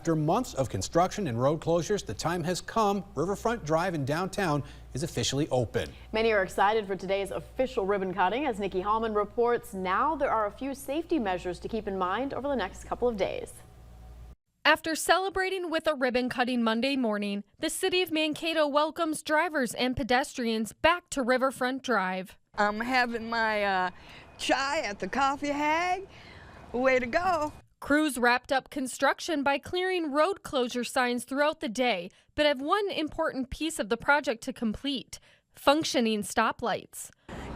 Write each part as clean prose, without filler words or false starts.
After months of construction and road closures, the time has come. Riverfront Drive in downtown is officially open. Many are excited for today's official ribbon cutting. As Nikki Hallman reports, now there are a few safety measures to keep in mind over the next couple of days. After celebrating with a ribbon cutting Monday morning, the city of Mankato welcomes drivers and pedestrians back to Riverfront Drive. I'm having my chai at the coffee hag. Way to go. Crews wrapped up construction by clearing road closure signs throughout the day, but have one important piece of the project to complete: functioning stoplights.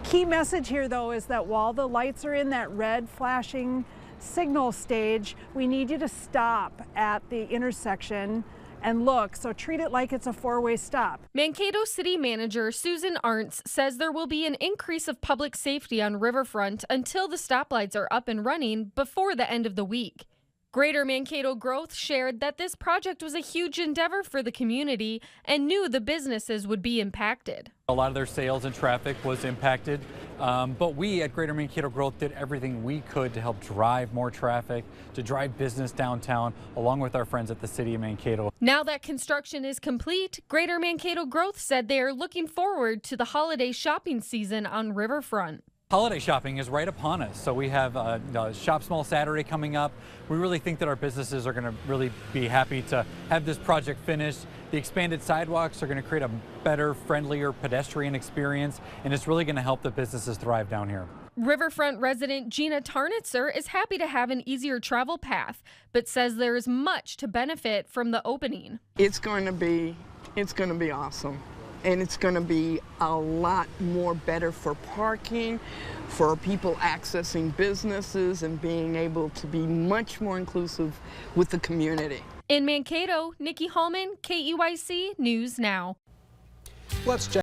Key message here, though, is that while the lights are in that red flashing signal stage, we need you to stop at the intersection and look, so treat it like it's a four-way stop. Mankato City Manager Susan Arntz says there will be an increase of public safety on Riverfront until the stoplights are up and running before the end of the week. Greater Mankato Growth shared that this project was a huge endeavor for the community and knew the businesses would be impacted. A lot of their sales and traffic was impacted, but we at Greater Mankato Growth did everything we could to help drive more traffic, to drive business downtown, along with our friends at the City of Mankato. Now that construction is complete, Greater Mankato Growth said they are looking forward to the holiday shopping season on Riverfront. Holiday shopping is right upon us, so we have Shop Small Saturday coming up. We really think that our businesses are going to really be happy to have this project finished. The expanded sidewalks are going to create a better, friendlier pedestrian experience, and it's really going to help the businesses thrive down here. Riverfront resident Gina Tarnitzer is happy to have an easier travel path, but says there is much to benefit from the opening. It's going to be awesome. And it's going to be a lot more better for parking, for people accessing businesses, and being able to be much more inclusive with the community. In Mankato, Nikki Hallman, KEYC News Now. Let's check.